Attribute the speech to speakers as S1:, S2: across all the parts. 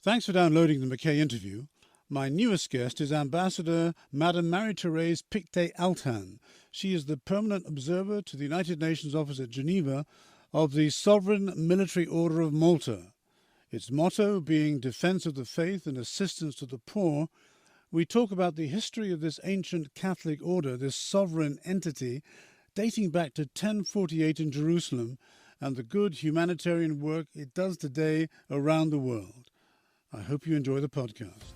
S1: Thanks for downloading the Mackay interview. My newest guest is Ambassador Mme. Marie-Thérèse Pictet-Althann. She is the permanent observer to the United Nations office at Geneva of the Sovereign Military Order of Malta. Its motto being Defense of the Faith and Assistance to the Poor, we talk about the history of this ancient Catholic order, this sovereign entity, dating back to 1048 in Jerusalem, and the good humanitarian work it does today around the world. I hope you enjoy the podcast.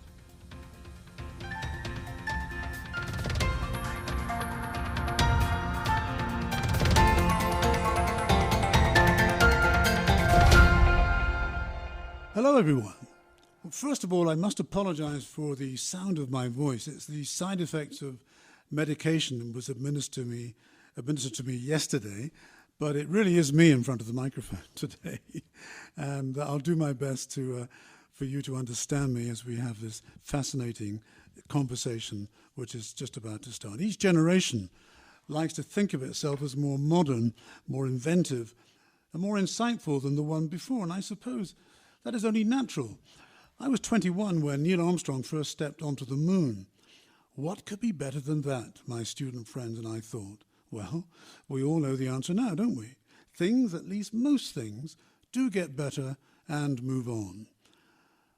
S1: Hello, everyone. Well, first of all, I must apologize for the sound of my voice. It's the side effects of medication that was administered to me yesterday, but it really is me in front of the microphone today. And I'll do my best for you to understand me as we have this fascinating conversation which is just about to start. Each generation likes to think of itself as more modern, more inventive, and more insightful than the one before, and I suppose that is only natural. I was 21 when Neil Armstrong first stepped onto the moon. What could be better than that, my student friends and I thought? Well, we all know the answer now, don't we? Things, at least most things, do get better and move on.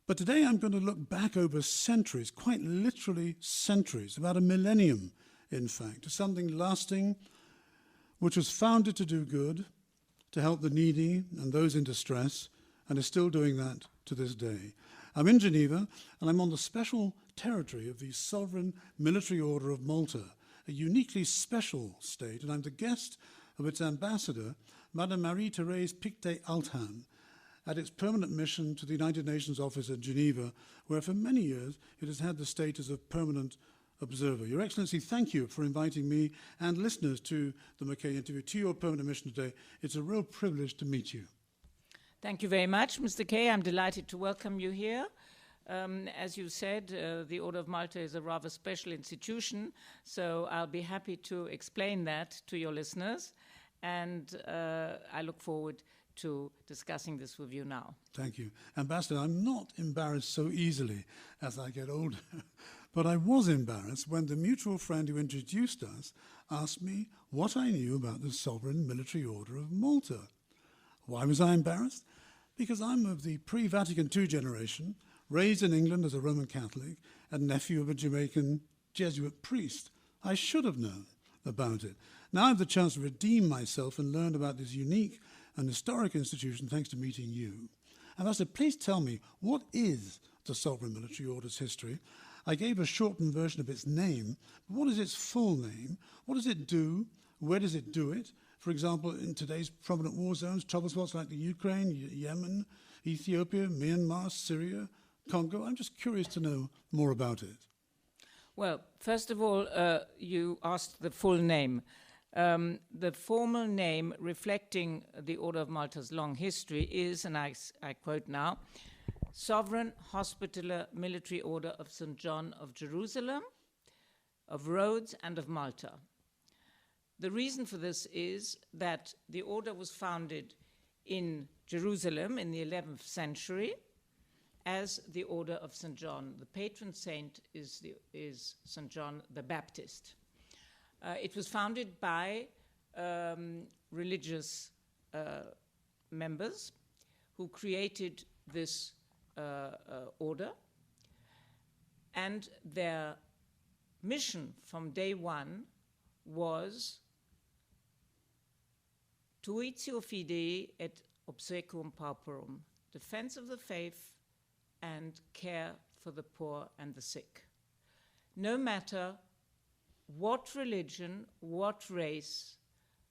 S1: But today I'm going to look back over centuries, quite literally centuries, about a millennium, in fact, to something lasting, which was founded to do good, to help the needy and those in distress, and is still doing that to this day. I'm in Geneva, and I'm on the special territory of the Sovereign Military Order of Malta, a uniquely special state, and I'm the guest of its ambassador, Mme. Marie-Thérèse Pictet-Althann, at its permanent mission to the United Nations office at Geneva, where for many years it has had the status of permanent observer. Your Excellency, thank you for inviting me and listeners to the Mackay interview, to your permanent mission today. It's a real privilege to meet you.
S2: Thank you very much, Mr. Kay. I'm delighted to welcome you here. As you said, the Order of Malta is a rather special institution, so I'll be happy to explain that to your listeners, and I look forward to discussing this with you now.
S1: Thank you. Ambassador, I'm not embarrassed so easily as I get older, but I was embarrassed when the mutual friend who introduced us asked me what I knew about the Sovereign Military Order of Malta. Why was I embarrassed? Because I'm of the pre-Vatican II generation, raised in England as a Roman Catholic, and nephew of a Jamaican Jesuit priest. I should have known about it. Now I have the chance to redeem myself and learn about this unique and historic institution thanks to meeting you. Ambassador, please tell me, what is the Sovereign Military Order's history? I gave a shortened version of its name, but what is its full name? What does it do? Where does it do it? For example, in today's prominent war zones, trouble spots like the Ukraine, Yemen, Ethiopia, Myanmar, Syria, Congo. I'm just curious to know more about it.
S2: Well, first of all, you asked the full name. The formal name reflecting the Order of Malta's long history is, and I quote now, Sovereign Hospitaller Military Order of St. John of Jerusalem, of Rhodes, and of Malta. The reason for this is that the order was founded in Jerusalem in the 11th century as the Order of St. John. The patron saint is St. John the Baptist. It was founded by religious members who created this order, and their mission from day one was Tuitio Fidei et obsequium pauperum, defense of the faith and care for the poor and the sick. No matter what religion, what race,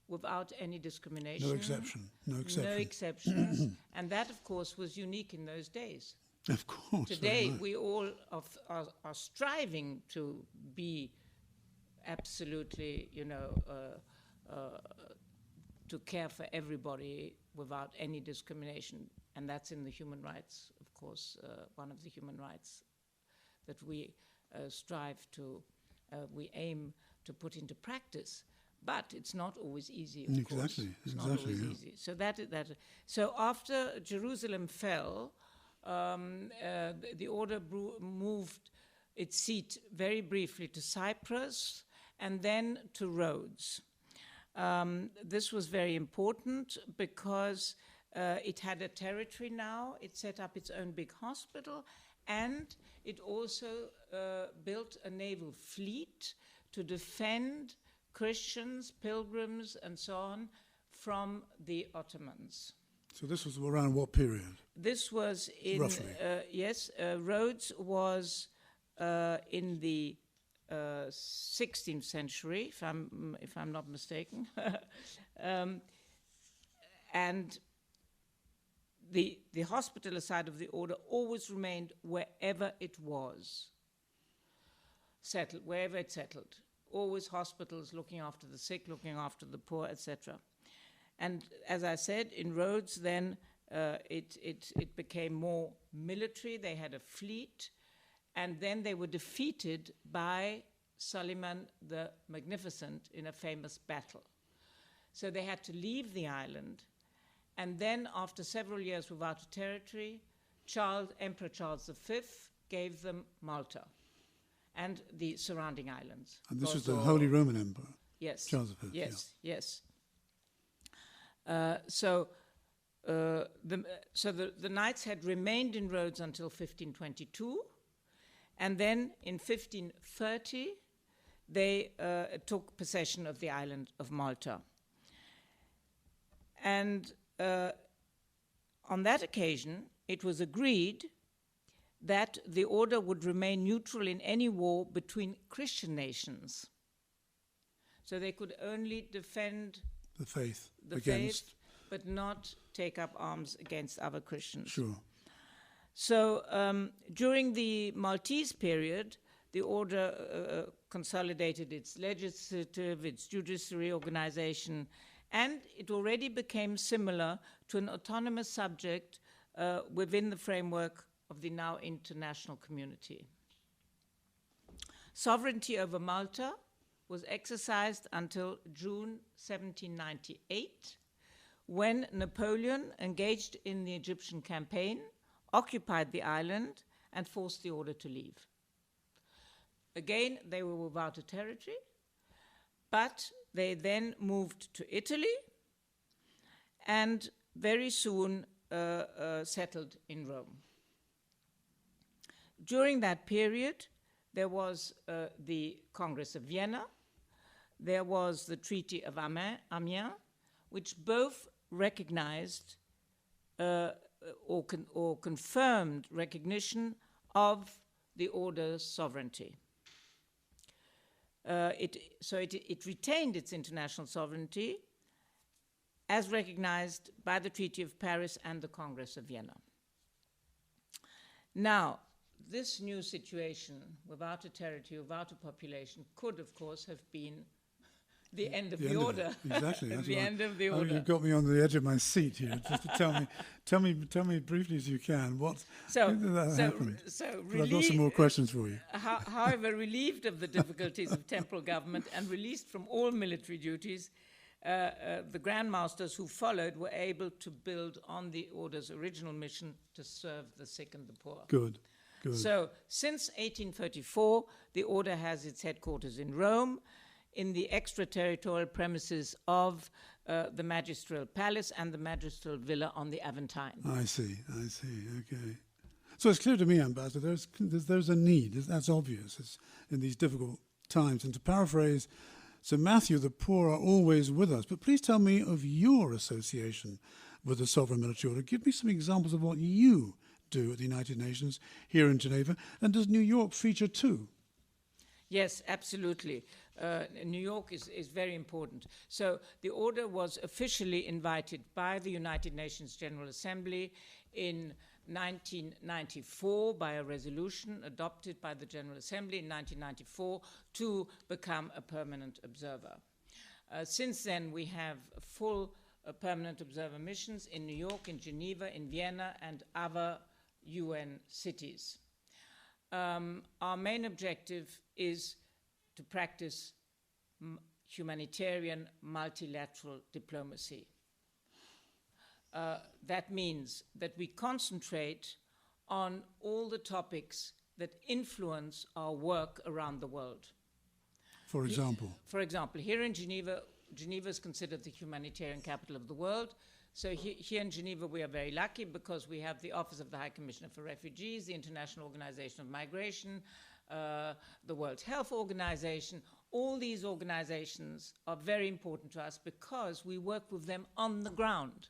S2: without any discrimination.
S1: No exception.
S2: No exceptions. And that, of course, was unique in those days.
S1: Of course.
S2: Today, we all are striving to be absolutely, to care for everybody without any discrimination. And that's in the human rights, of course, one of the human rights that we strive to, we aim to put into practice. But it's not always easy, of course. It's not always easy. So So after Jerusalem fell, the order moved its seat very briefly to Cyprus and then to Rhodes. This was very important because it had a territory now. It set up its own big hospital, and it also built a naval fleet to defend Christians, pilgrims, and so on from the Ottomans.
S1: So this was around what period?
S2: This was in,
S1: roughly.
S2: Rhodes was in the 16th century, if I'm not mistaken, and the hospitaller side of the order always remained wherever it was settled, wherever it settled. Always hospitals looking after the sick, looking after the poor, etc. And as I said, in Rhodes, then it became more military. They had a fleet, and then they were defeated by Suleiman the Magnificent in a famous battle. So they had to leave the island, and then after several years without a territory, Emperor Charles V gave them Malta and the surrounding islands.
S1: And this was the Holy Roman Emperor?
S2: Yes.
S1: Charles V.
S2: Yes, yeah. Yes. So the knights had remained in Rhodes until 1522, and then in 1530 they took possession of the island of Malta. And on that occasion, it was agreed that the order would remain neutral in any war between Christian nations. So they could only defend
S1: the faith
S2: against, but not take up arms against other Christians.
S1: Sure.
S2: So during the Maltese period, the order consolidated its legislative, its judiciary organization, and it already became similar to an autonomous subject within the framework of the now international community. Sovereignty over Malta was exercised until June 1798, when Napoleon, engaged in the Egyptian campaign, occupied the island and forced the order to leave. Again, they were without a territory, but they then moved to Italy and very soon settled in Rome. During that period, there was the Congress of Vienna, there was the Treaty of Amiens, which both recognized or confirmed recognition of the order's sovereignty. It retained its international sovereignty as recognized by the Treaty of Paris and the Congress of Vienna. Now, this new situation, without a territory, without a population, could, of course, have been the end of the order.
S1: Exactly.
S2: The end of the order.
S1: You've got me on the edge of my seat here. Just to tell me briefly as you can what happened. I've got some more questions for you.
S2: However, relieved of the difficulties of temporal government and released from all military duties, the Grand Masters who followed were able to build on the order's original mission to serve the sick and the poor.
S1: Good.
S2: So, since 1834, the order has its headquarters in Rome, in the extraterritorial premises of the Magistral Palace and the Magistral Villa on the Aventine.
S1: I see, okay. So it's clear to me, Ambassador, there's a need, that's obvious it's in these difficult times. And to paraphrase Sir Matthew, the poor are always with us. But please tell me of your association with the Sovereign Military Order. Give me some examples of what you do at the United Nations here in Geneva. And does New York feature too?
S2: Yes, absolutely. New York is very important. So the order was officially invited by the United Nations General Assembly in 1994 by a resolution adopted by the General Assembly in 1994 to become a permanent observer. Since then, we have full permanent observer missions in New York, in Geneva, in Vienna, and other UN cities. Our main objective is to practice humanitarian multilateral diplomacy. That means that we concentrate on all the topics that influence our work around the world.
S1: For example?
S2: For example, here in Geneva, Geneva is considered the humanitarian capital of the world. So here in Geneva, we are very lucky because we have the Office of the High Commissioner for Refugees, the International Organization of Migration, the World Health Organization. All these organizations are very important to us because we work with them on the ground,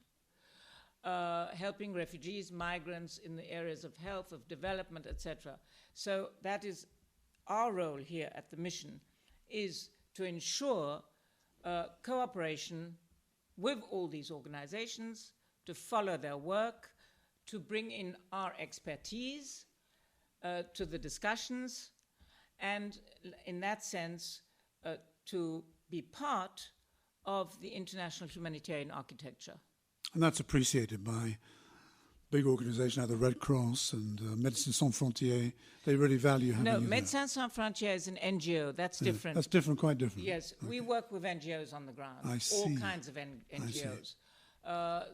S2: helping refugees, migrants in the areas of health, of development, etc. So that is our role here at the mission, is to ensure cooperation with all these organizations, to follow their work, to bring in our expertise to the discussions, and in that sense, to be part of the international humanitarian architecture.
S1: And that's appreciated by big organizations like the Red Cross and Médecins Sans Frontières. They really value having you there.
S2: No, Médecins Sans Frontières is an NGO. That's different.
S1: That's different, quite different.
S2: Yes, we work with NGOs on the ground.
S1: I see.
S2: All kinds of NGOs.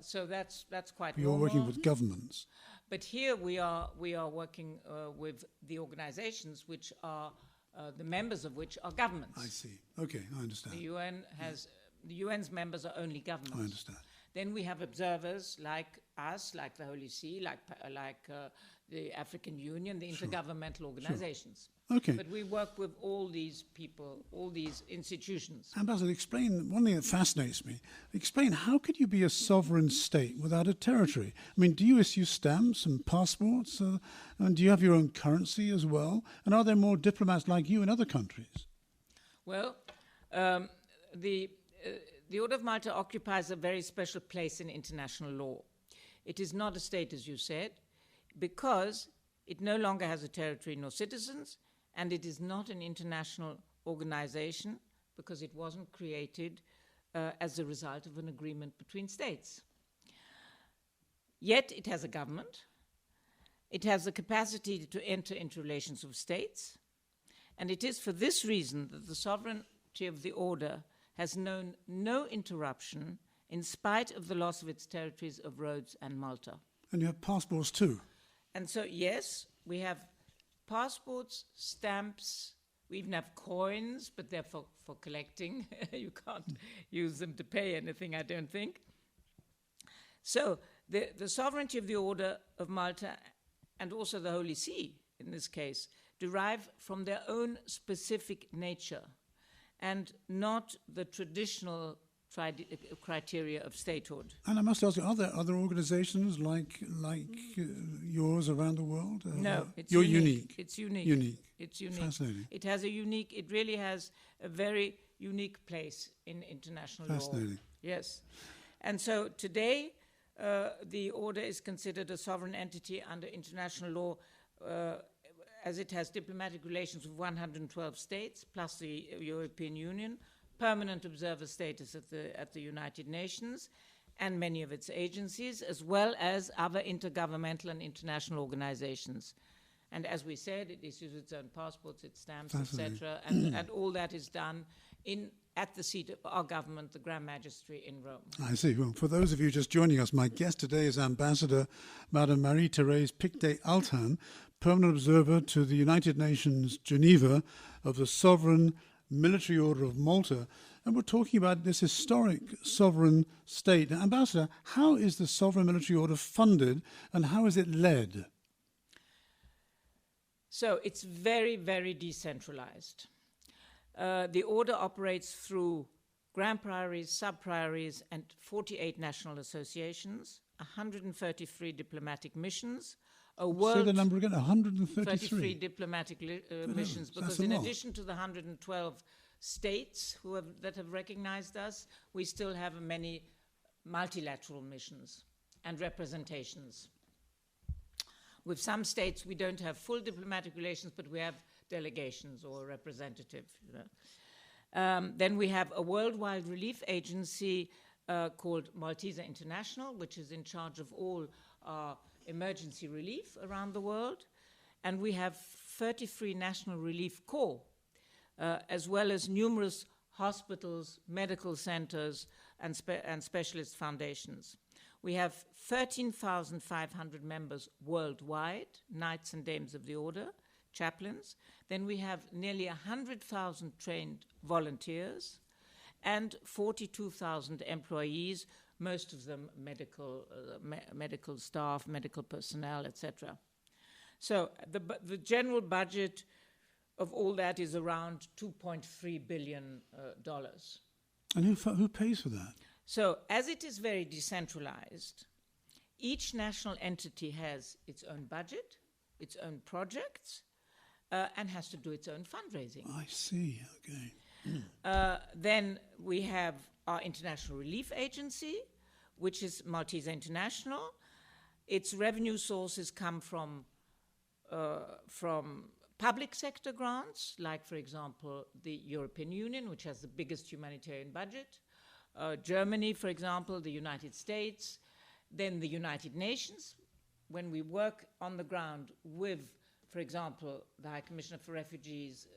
S2: So that's quite
S1: You're
S2: normal.
S1: working with governments.
S2: But here we are working with the organizations which are the members of which are governments.
S1: I see. Okay, I understand.
S2: The UN has the UN's members are only governments.
S1: I understand.
S2: Then we have observers like us, like the Holy See, like the African Union, the intergovernmental organizations.
S1: Sure. Okay.
S2: But we work with all these people, all these institutions.
S1: Ambassador, explain, one thing that fascinates me, explain how could you be a sovereign state without a territory? I mean, do you issue stamps and passports? And do you have your own currency as well? And are there more diplomats like you in other countries?
S2: Well, the Order of Malta occupies a very special place in international law. It is not a state, as you said, because it no longer has a territory nor citizens, and it is not an international organization because it wasn't created as a result of an agreement between states. Yet it has a government. It has the capacity to enter into relations with states, and it is for this reason that the sovereignty of the order has known no interruption in spite of the loss of its territories of Rhodes and Malta.
S1: And you have passports too?
S2: And so, yes, we have passports, stamps, we even have coins, but they're for collecting. You can't use them to pay anything, I don't think. So the sovereignty of the Order of Malta and also the Holy See, in this case, derive from their own specific nature and not the traditional criteria of statehood.
S1: And I must ask you, are there other organizations like yours around the world?
S2: No, it's
S1: you're
S2: unique. It's unique.
S1: Unique.
S2: It's unique.
S1: Fascinating.
S2: It really has a very unique place in international law.
S1: Fascinating.
S2: Yes. And so today, the order is considered a sovereign entity under international law as it has diplomatic relations with 112 states, plus the European Union, permanent observer status at the United Nations, and many of its agencies, as well as other intergovernmental and international organizations. And as we said, it issues its own passports, its stamps, etc., and all that is done at the seat of our government, the Grand Magistracy in Rome.
S1: I see. Well, for those of you just joining us, my guest today is Ambassador Mme. Marie-Thérèse Pictet-Althann, Permanent Observer to the United Nations Geneva of the Sovereign Military Order of Malta. And we're talking about this historic sovereign state. Now, Ambassador, how is the Sovereign Military Order funded and how is it led?
S2: So it's very, very decentralized. The order operates through grand priories, sub-priories, and 48 national associations, 133 diplomatic missions,
S1: say the number again, 133?
S2: 33 diplomatic missions, because in addition to the 112 states that have recognized us, we still have many multilateral missions and representations. With some states, we don't have full diplomatic relations, but we have delegations or representatives. Then we have a worldwide relief agency called Malteser International, which is in charge of all emergency relief around the world. And we have 33 national relief corps, as well as numerous hospitals, medical centers, and specialist foundations. We have 13,500 members worldwide, knights and dames of the order, chaplains. Then we have nearly 100,000 trained volunteers and 42,000 employees, most of them medical staff, medical personnel, etc. So the general budget of all that is around $2.3 billion.
S1: And who pays for that?
S2: So as it is very decentralized, each national entity has its own budget, its own projects, and has to do its own fundraising.
S1: I see, okay.
S2: Then we have our International Relief Agency, which is Maltese International. Its revenue sources come from public sector grants, like, for example, the European Union, which has the biggest humanitarian budget, Germany, for example, the United States, then the United Nations. When we work on the ground with, for example, the High Commissioner for Refugees,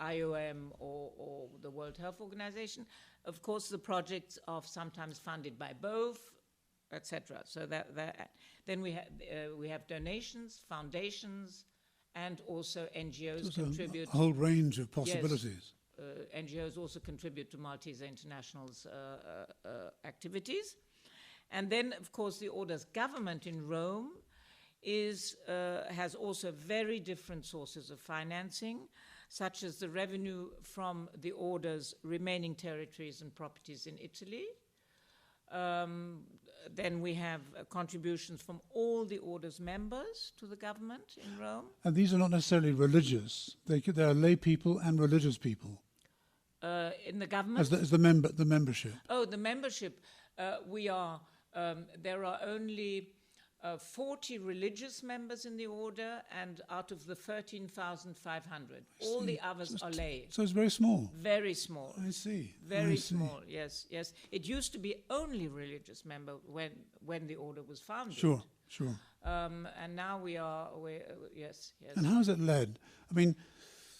S2: IOM, or the World Health Organization, of course, the projects are sometimes funded by both, etc. So then we have donations, foundations, and also NGOs contribute.
S1: A whole range of possibilities.
S2: Yes, NGOs also contribute to Maltese International's activities. And then, of course, the Order's government in Rome has also very different sources of financing, such as the revenue from the Order's remaining territories and properties in Italy. Then we have contributions from all the Order's members to the government in Rome.
S1: And these are not necessarily religious. They are lay people and religious people.
S2: In the government?
S1: As the membership.
S2: Oh, the membership. There are only 40 religious members in the order, and out of the 13,500, all the others are lay.
S1: So it's very small.
S2: Very small.
S1: I see.
S2: Very small. Yes, yes. It used to be only religious member when the order was founded.
S1: Sure.
S2: And now yes.
S1: And how is it led? I mean,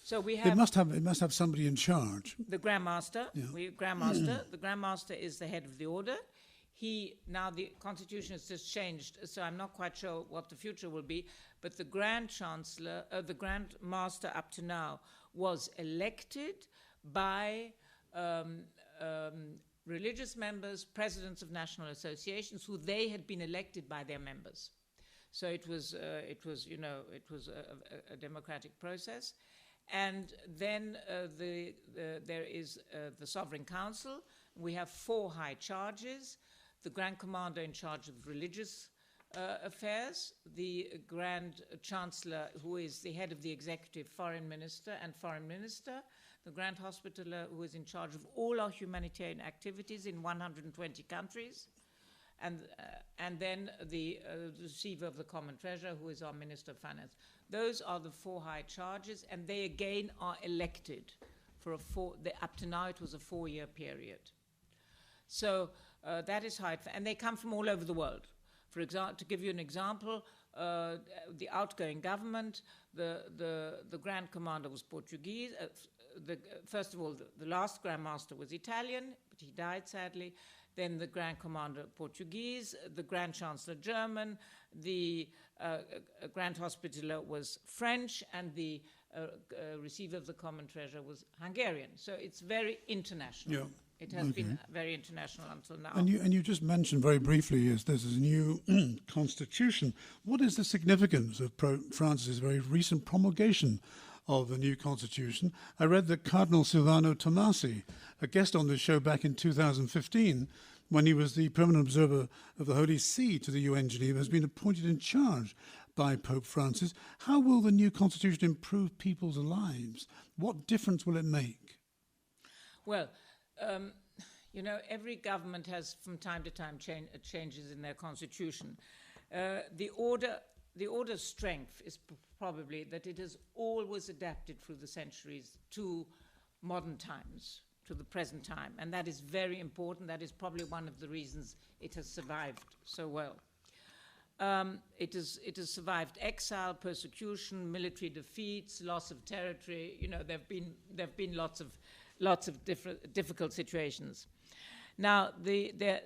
S2: so we have.
S1: It must have somebody in charge.
S2: The Grand Master. Yeah. The Grand Master is the head of the order. Now the constitution has just changed, so I'm not quite sure what the future will be, but the Grand Chancellor, the Grand Master up to now, was elected by religious members, presidents of national associations, who they had been elected by their members. So it was a democratic process. And then there is the Sovereign Council. We have 4 high charges. The Grand Commander in charge of religious affairs, the Grand Chancellor, who is the head of the Executive, Foreign Minister, the Grand Hospitaller, who is in charge of all our humanitarian activities in 120 countries, and then the Receiver of the Common Treasure, who is our Minister of Finance. Those are the 4 high charges, and they again are elected for up to now it was a 4-year period. So that is how and they come from all over the world. For example, to give you an example, the outgoing government, the Grand Commander was Portuguese. First of all, the last Grand Master was Italian, but he died sadly. Then the Grand Commander Portuguese, the Grand Chancellor German, the Grand Hospitaller was French, and the Receiver of the Common Treasure was Hungarian. So it's very international. Yeah. It has been very international until now.
S1: And you just mentioned very briefly there's a new constitution. What is the significance of Pope Francis' very recent promulgation of the new constitution? I read that Cardinal Silvano Tomasi, a guest on this show back in 2015, when he was the permanent observer of the Holy See to the UN Geneva, has been appointed in charge by Pope Francis. How will the new constitution improve people's lives? What difference will it make?
S2: Well, every government has from time to time changes in their constitution. The order's strength is probably that it has always adapted through the centuries to modern times, to the present time, and that is very important. That is probably one of the reasons it has survived so well. It has survived exile, persecution, military defeats, loss of territory. There have been lots of difficult situations. Now,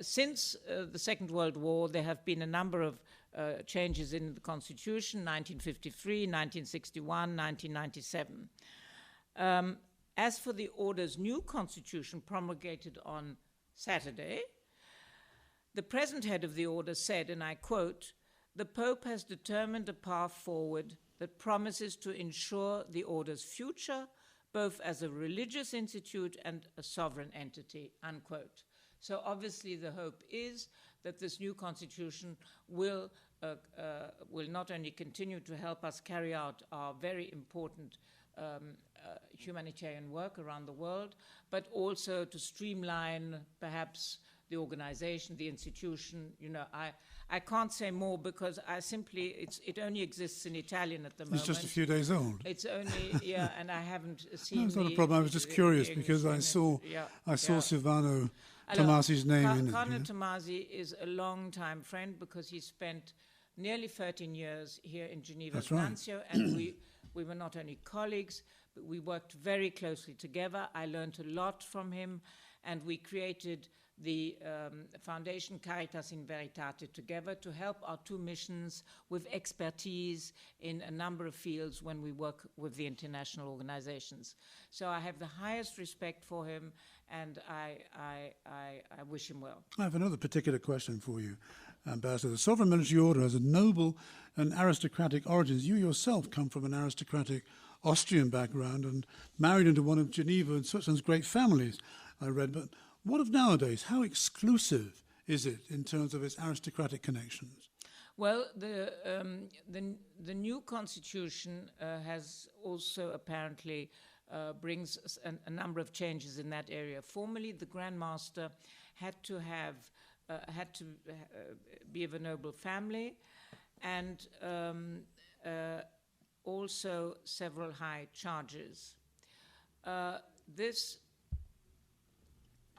S2: since the Second World War, there have been a number of changes in the Constitution, 1953, 1961, 1997. As for the Order's new constitution promulgated on Saturday, the present head of the Order said, and I quote, "The Pope has determined a path forward that promises to ensure the Order's future, both as a religious institute and a sovereign entity," unquote. So obviously the hope is that this new constitution will not only continue to help us carry out our very important humanitarian work around the world, but also to streamline perhaps the organization, the institution. You know, I can't say more because it only exists in Italian at the moment.
S1: It's just a few days old.
S2: It's only, yeah, and I haven't seen
S1: No, it's not a problem. I was just curious because I saw Silvano Tomasi's name in it.
S2: Cardinal Tomasi is a long-time friend because he spent nearly 13 years here in Geneva as Nuncio, and we were not only colleagues, but we worked very closely together. I learned a lot from him, and we created the Foundation Caritas in Veritate together to help our two missions with expertise in a number of fields when we work with the international organizations. So I have the highest respect for him, and I wish him well.
S1: I have another particular question for you, Ambassador. The Sovereign Military Order has a noble and aristocratic origins. You yourself come from an aristocratic Austrian background and married into one of Geneva and Switzerland's great families, I read. But what of nowadays? How exclusive is it in terms of its aristocratic connections?
S2: Well, the new constitution has also apparently brings a number of changes in that area. Formerly, the Grand Master had to be of a noble family, and also several high charges.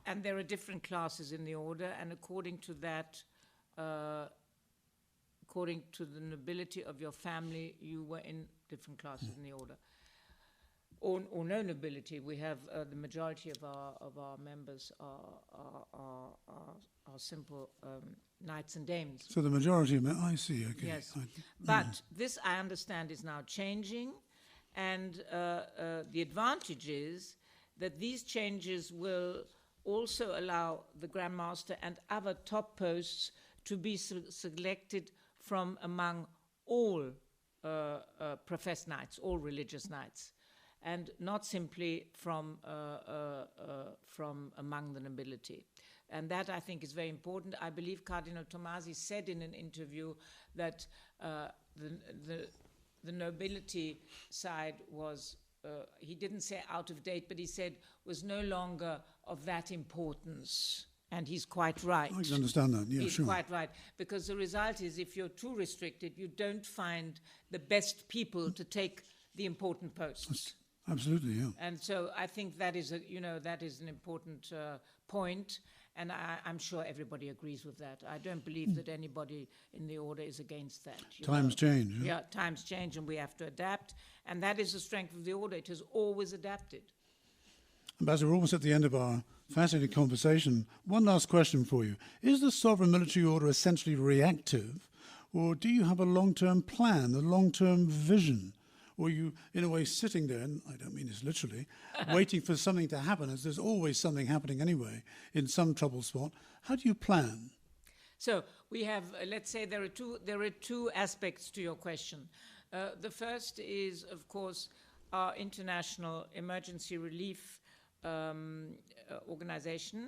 S2: And there are different classes in the order, and according to that, according to the nobility of your family, you were in different classes in the order. Or no nobility. We have the majority of our members are simple knights and dames.
S1: So the majority of I see. Okay.
S2: Yes, but this I understand is now changing, and the advantage is that these changes will also allow the Grand Master and other top posts to be selected from among all professed knights, all religious knights, and not simply from among the nobility. And that, I think, is very important. I believe Cardinal Tomasi said in an interview that the nobility side was, he didn't say out of date, but he said was no longer of that importance. And he's quite right.
S1: I can understand that, yeah,
S2: he's
S1: sure.
S2: Quite right. Because the result is if you're too restricted, you don't find the best people to take the important posts.
S1: Absolutely, yeah.
S2: And so I think that is an important point, and I'm sure everybody agrees with that. I don't believe that anybody in the order is against that.
S1: Times change.
S2: Yeah, times change, and we have to adapt, and that is the strength of the order. It has always adapted.
S1: Ambassador, we're almost at the end of our fascinating conversation. One last question for you. Is the Sovereign Military Order essentially reactive, or do you have a long-term plan, a long-term vision? Or are you, in a way, sitting there, and I don't mean this literally, waiting for something to happen, as there's always something happening anyway in some trouble spot? How do you plan?
S2: So we have, let's say there are two aspects to your question. The first is, of course, our international emergency relief organization,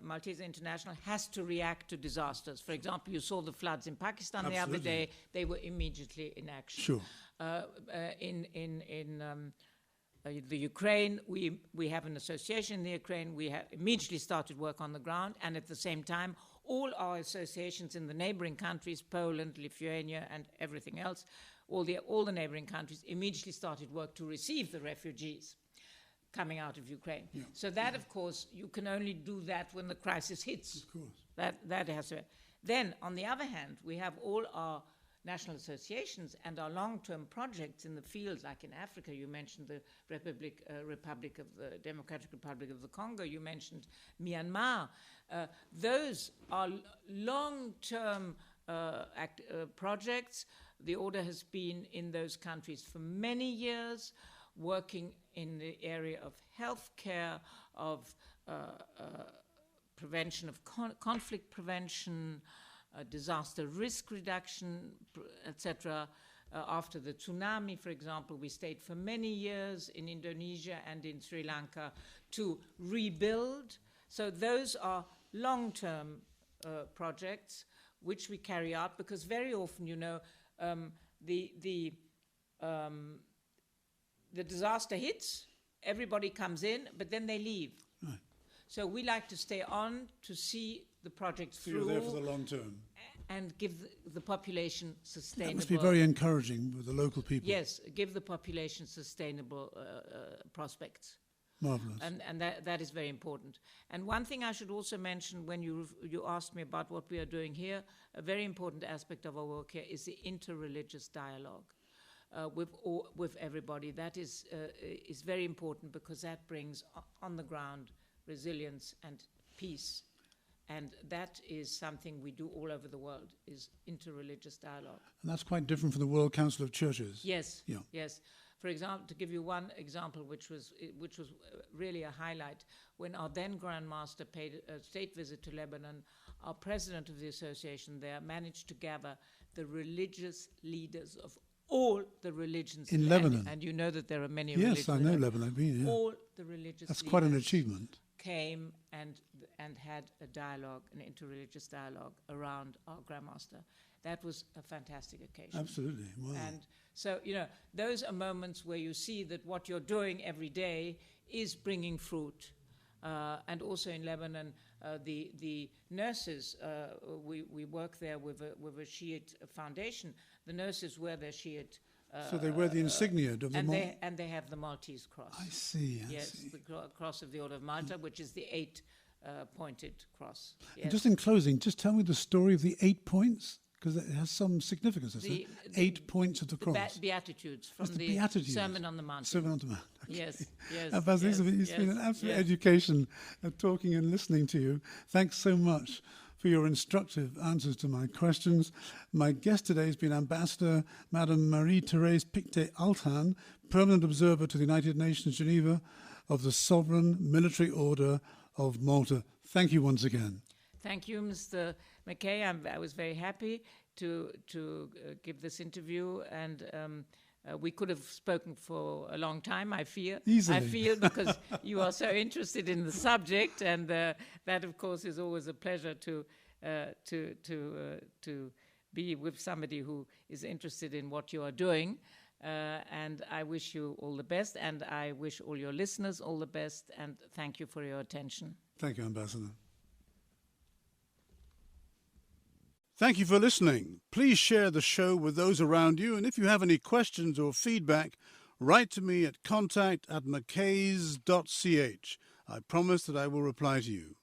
S2: Maltese International, has to react to disasters. For example, you saw the floods in Pakistan the other day. They were immediately in action.
S1: Sure.
S2: In the Ukraine, we have an association in the Ukraine. We have immediately started work on the ground, and at the same time, all our associations in the neighboring countries, Poland, Lithuania, and everything else, all the neighboring countries immediately started work to receive the refugees coming out of Ukraine. Yeah. So that, of course, you can only do that when the crisis hits.
S1: Of course.
S2: That has to. Then, on the other hand, we have all our national associations and our long-term projects in the field, like in Africa, you mentioned the Democratic Republic of the Congo, you mentioned Myanmar. Those are long-term projects. The Order has been in those countries for many years, working in the area of healthcare, of prevention of conflict prevention, disaster risk reduction, etc. After the tsunami, for example, we stayed for many years in Indonesia and in Sri Lanka to rebuild. So those are long-term projects which we carry out, because very often, you know, the disaster hits, everybody comes in, but then they leave. Right. So we like to stay on to see the projects through.
S1: You're there for the long term.
S2: And give the population sustainable...
S1: That must be very encouraging with the local people.
S2: Yes, give the population sustainable prospects.
S1: Marvellous.
S2: And that is very important. And one thing I should also mention, when you asked me about what we are doing here, a very important aspect of our work here is the interreligious dialogue with everybody. That is very important, because that brings on the ground resilience and peace. And that is something we do all over the world, is interreligious dialogue.
S1: And that's quite different from the World Council of Churches.
S2: Yes,
S1: yeah.
S2: Yes. For example, to give you one example, which was really a highlight, when our then Grand Master paid a state visit to Lebanon, our president of the association there managed to gather the religious leaders of all the religions
S1: in Lebanon.
S2: And you know that there are many religions.
S1: Yes, I know Lebanon. I've been, yeah.
S2: All the religious
S1: That's
S2: leaders
S1: quite an achievement.
S2: Came and had a dialogue, an interreligious dialogue around our Grand Master. That was a fantastic occasion.
S1: Absolutely. Wow.
S2: And so, you know, those are moments where you see that what you're doing every day is bringing fruit. And also in Lebanon, the nurses, we work there with a Shiite foundation. The nurses wear their Shiite.
S1: So they wear the insignia of the
S2: and they have the Maltese cross.
S1: I see.
S2: Yes, the cross of the Order of Malta, which is the 8-pointed cross. Yes.
S1: And just in closing, just tell me the story of the 8 points, because it has some significance. 8 points of the cross.
S2: Beatitudes from the
S1: Beatitudes.
S2: Sermon on the Mount.
S1: Sermon on the Mount. Okay.
S2: Yes, yes.
S1: Ambassador, it's been an absolute education of talking and listening to you. Thanks so much for your instructive answers to my questions. My guest today has been Ambassador Mme. Marie-Thérèse Pictet-Althann, Permanent Observer to the United Nations Geneva of the Sovereign Military Order of Malta. Thank you once again.
S2: Thank you, Mr. McKay. I was very happy to give this interview, and we could have spoken for a long time, I feel.
S1: Easily.
S2: I feel, because you are so interested in the subject, and that, of course, is always a pleasure to be with somebody who is interested in what you are doing. And I wish you all the best, and I wish all your listeners all the best, and thank you for your attention.
S1: Thank you, Ambassador. Thank you for listening. Please share the show with those around you, and if you have any questions or feedback, write to me at contact@mackays.ch. I promise that I will reply to you.